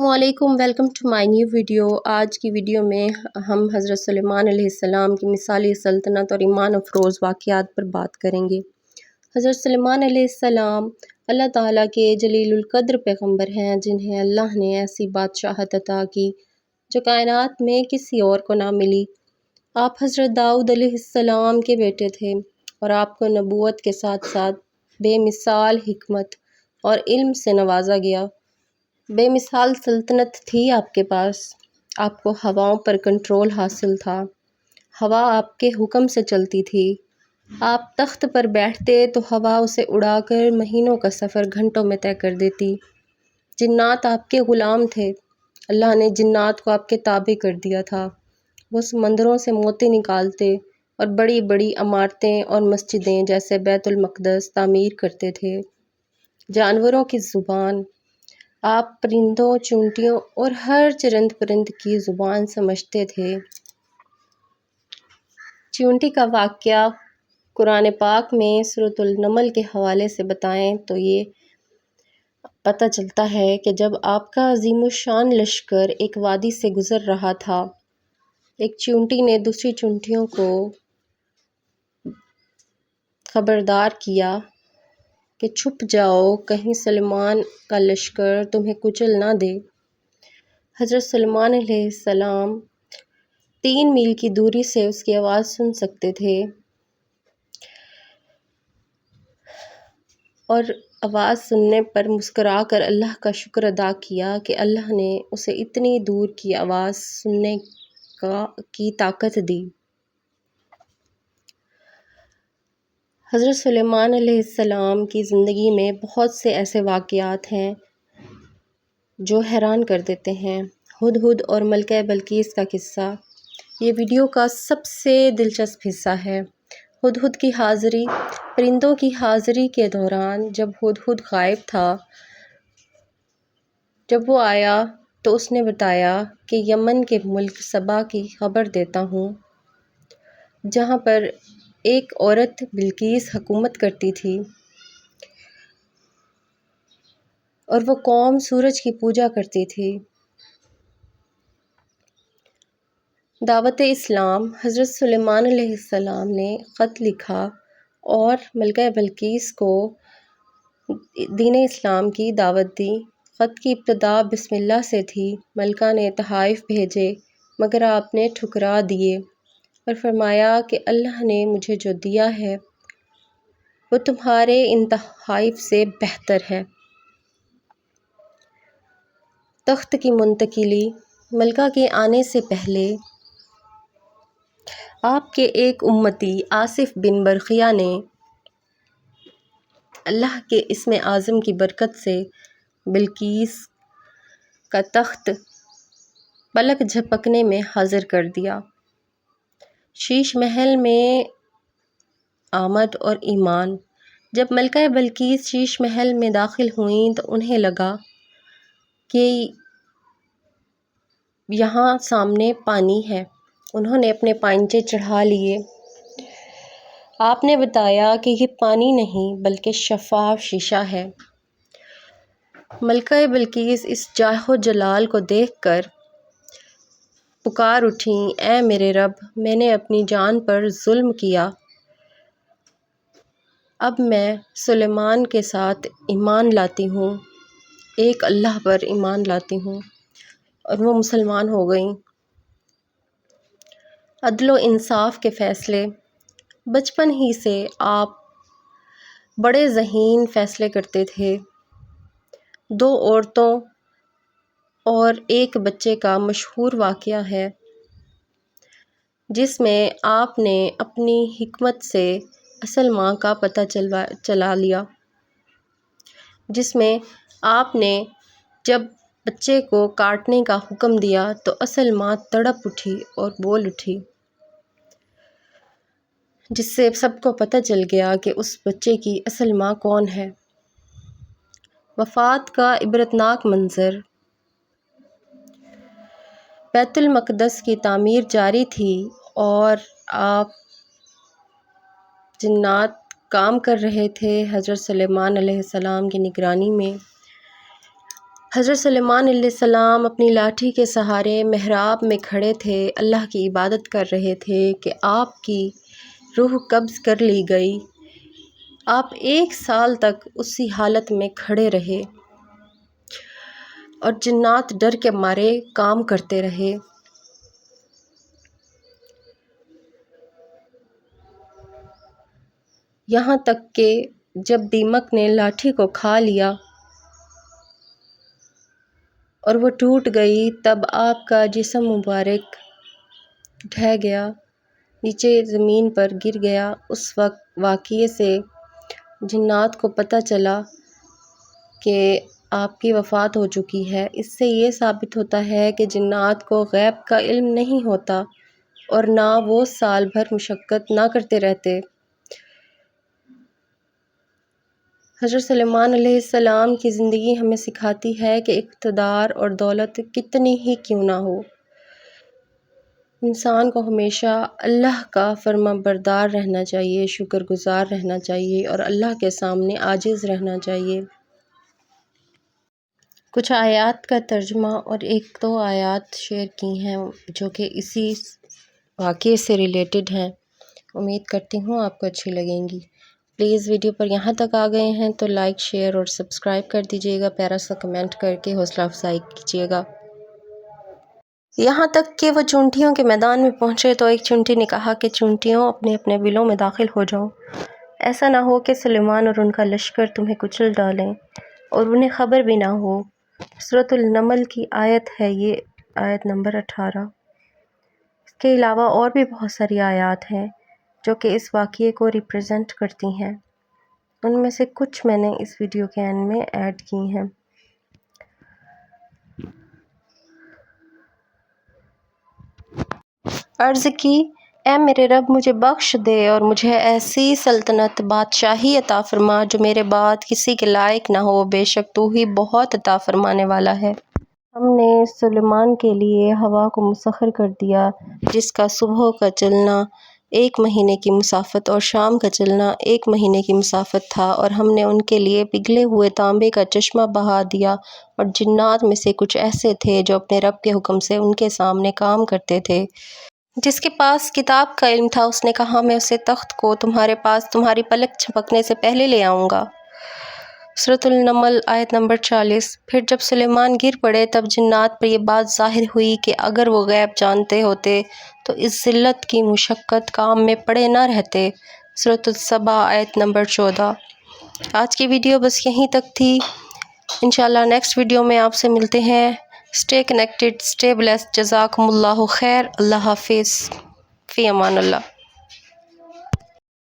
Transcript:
السلام علیکم، welcome to my new video. آج کی ویڈیو میں ہم حضرت سلیمان علیہ السلام کی مثالی سلطنت اور ایمان افروز واقعات پر بات کریں گے۔ حضرت سلیمان علیہ السلام اللہ تعالیٰ کے جلیل القدر پیغمبر ہیں، جنہیں اللہ نے ایسی بادشاہت عطا کی جو کائنات میں کسی اور کو نہ ملی۔ آپ حضرت داؤد علیہ السلام کے بیٹے تھے اور آپ کو نبوت کے ساتھ ساتھ بے مثال حکمت اور علم سے نوازا گیا۔ بے مثال سلطنت تھی آپ کے پاس، آپ کو ہواؤں پر کنٹرول حاصل تھا، ہوا آپ کے حکم سے چلتی تھی۔ آپ تخت پر بیٹھتے تو ہوا اسے اڑا کر مہینوں کا سفر گھنٹوں میں طے کر دیتی۔ جنات آپ کے غلام تھے، اللہ نے جنات کو آپ کے تابع کر دیا تھا۔ وہ سمندروں سے موتی نکالتے اور بڑی بڑی عمارتیں اور مسجدیں جیسے بیت المقدس تعمیر کرتے تھے۔ جانوروں کی زبان، آپ پرندوں، چونٹیوں اور ہر چرند پرند کی زبان سمجھتے تھے۔ چونٹی کا واقعہ قرآن پاک میں سورۃ النمل کے حوالے سے بتائیں تو یہ پتہ چلتا ہے کہ جب آپ کا عظیم الشان لشکر ایک وادی سے گزر رہا تھا، ایک چونٹی نے دوسری چونٹیوں کو خبردار کیا کہ چھپ جاؤ، کہیں سلیمان کا لشکر تمہیں کچل نہ دے۔ حضرت سلیمان علیہ السلام 3 میل کی دوری سے اس کی آواز سن سکتے تھے اور آواز سننے پر مسکرا کر اللہ کا شکر ادا کیا کہ اللہ نے اسے اتنی دور کی آواز سننے کی طاقت دی۔ حضرت سلیمان علیہ السلام کی زندگی میں بہت سے ایسے واقعات ہیں جو حیران کر دیتے ہیں۔ ہدہد اور ملکہ بلقیس کا قصہ یہ ویڈیو کا سب سے دلچسپ حصہ ہے۔ ہدہد کی حاضری، پرندوں کی حاضری کے دوران جب ہدہد غائب تھا، جب وہ آیا تو اس نے بتایا کہ یمن کے ملک سبا کی خبر دیتا ہوں، جہاں پر ایک عورت بلقیس حکومت کرتی تھی اور وہ قوم سورج کی پوجا کرتی تھی۔ دعوت اسلام، حضرت سلیمان علیہ السلام نے خط لکھا اور ملکہ بلقیس کو دین اسلام کی دعوت دی۔ خط کی ابتدا بسم اللہ سے تھی۔ ملکہ نے تحائف بھیجے مگر آپ نے ٹھکرا دیے اور فرمایا کہ اللہ نے مجھے جو دیا ہے وہ تمہارے ان تحائف سے بہتر ہے۔ تخت کی منتقلی، ملکہ کے آنے سے پہلے آپ کے ایک امتی آصف بن برقیہ نے اللہ کے اسم اعظم کی برکت سے بلقیس کا تخت پلک جھپکنے میں حاضر کر دیا۔ شیش محل میں آمد اور ایمان، جب ملکہ بلقیس شیش محل میں داخل ہوئیں تو انہیں لگا کہ یہاں سامنے پانی ہے۔ انہوں نے اپنے پائنچے چڑھا لیے۔ آپ نے بتایا کہ یہ پانی نہیں بلکہ شفاف شیشہ ہے۔ ملکہ بلقیس اس جاہ و جلال کو دیکھ کر پکار اٹھیں، اے میرے رب، میں نے اپنی جان پر ظلم کیا، اب میں سلیمان کے ساتھ ایمان لاتی ہوں، ایک اللہ پر ایمان لاتی ہوں، اور وہ مسلمان ہو گئیں۔ عدل و انصاف کے فیصلے، بچپن ہی سے آپ بڑے ذہین فیصلے کرتے تھے۔ 2 عورتوں اور ایک بچے کا مشہور واقعہ ہے جس میں آپ نے اپنی حکمت سے اصل ماں کا پتہ چلا لیا، جس میں آپ نے جب بچے کو کاٹنے کا حکم دیا تو اصل ماں تڑپ اٹھی اور بول اٹھی، جس سے سب کو پتہ چل گیا کہ اس بچے کی اصل ماں کون ہے۔ وفات کا عبرتناک منظر، بیت المقدس کی تعمیر جاری تھی اور جنات کام کر رہے تھے حضرت سلیمان علیہ السلام کی نگرانی میں۔ حضرت سلیمان علیہ السلام اپنی لاٹھی کے سہارے محراب میں کھڑے تھے، اللہ کی عبادت کر رہے تھے کہ آپ کی روح قبض کر لی گئی۔ آپ 1 سال تک اسی حالت میں کھڑے رہے اور جنات ڈر کے مارے کام کرتے رہے۔ یہاں تک کہ جب دیمک نے لاٹھی کو کھا لیا اور وہ ٹوٹ گئی، تب آپ کا جسم مبارک ڈھہ گیا، نیچے زمین پر گر گیا۔ اس واقعے سے جنات کو پتہ چلا کہ آپ کی وفات ہو چکی ہے۔ اس سے یہ ثابت ہوتا ہے کہ جنات کو غیب کا علم نہیں ہوتا اور نہ وہ سال بھر مشقت نہ کرتے رہتے۔ حضرت سلیمان علیہ السلام کی زندگی ہمیں سکھاتی ہے کہ اقتدار اور دولت کتنی ہی کیوں نہ ہو، انسان کو ہمیشہ اللہ کا فرما بردار رہنا چاہیے، شکر گزار رہنا چاہیے اور اللہ کے سامنے عاجز رہنا چاہیے۔ کچھ آیات کا ترجمہ اور 1-2 آیات شیئر کی ہیں جو کہ اسی واقعے سے ریلیٹڈ ہیں۔ امید کرتی ہوں آپ کو اچھی لگیں گی۔ پلیز ویڈیو پر یہاں تک آ گئے ہیں تو لائک، شیئر اور سبسکرائب کر دیجیے گا، پیارا سا کمنٹ کر کے حوصلہ افزائی کیجیے گا۔ یہاں تک کہ وہ چونٹیوں کے میدان میں پہنچے تو ایک چونٹی نے کہا کہ چونٹیوں اپنے اپنے بلوں میں داخل ہو جاؤ، ایسا نہ ہو کہ سلیمان اور ان کا لشکر تمہیں کچل ڈالیں اور انہیں خبر بھی نہ ہو۔ سورۃ النمل کی آیت ہے یہ، آیت نمبر 18۔ اس کے علاوہ اور بھی بہت ساری آیات ہیں جو کہ اس واقعے کو ریپرزینٹ کرتی ہیں، ان میں سے کچھ میں نے اس ویڈیو کے اینڈ میں ایڈ کی ہیں۔ عرض کی، اے میرے رب مجھے بخش دے اور مجھے ایسی سلطنت بادشاہی عطا فرما جو میرے بعد کسی کے لائق نہ ہو، بے شک تو ہی بہت عطا فرمانے والا ہے۔ ہم نے سلیمان کے لیے ہوا کو مسخر کر دیا جس کا صبح کا چلنا 1 مہینے کی مسافت اور شام کا چلنا 1 مہینے کی مسافت تھا، اور ہم نے ان کے لیے پگھلے ہوئے تانبے کا چشمہ بہا دیا، اور جنات میں سے کچھ ایسے تھے جو اپنے رب کے حکم سے ان کے سامنے کام کرتے تھے۔ جس کے پاس کتاب کا علم تھا اس نے کہا، میں اسے تخت کو تمہارے پاس تمہاری پلک جھپکنے سے پہلے لے آؤں گا۔ سورۃ النمل آیت نمبر 40۔ پھر جب سلیمان گر پڑے تب جنات پر یہ بات ظاہر ہوئی کہ اگر وہ غیب جانتے ہوتے تو اس ذلت کی مشقت کام میں پڑے نہ رہتے۔ سورۃ السبا آیت نمبر 14۔ آج کی ویڈیو بس یہیں تک تھی، انشاءاللہ نیکسٹ ویڈیو میں آپ سے ملتے ہیں۔ اسٹے کنیکٹڈ، اسٹے بلیسڈ، جزاکم اللہ خیر، اللہ حافظ، فی امان اللہ۔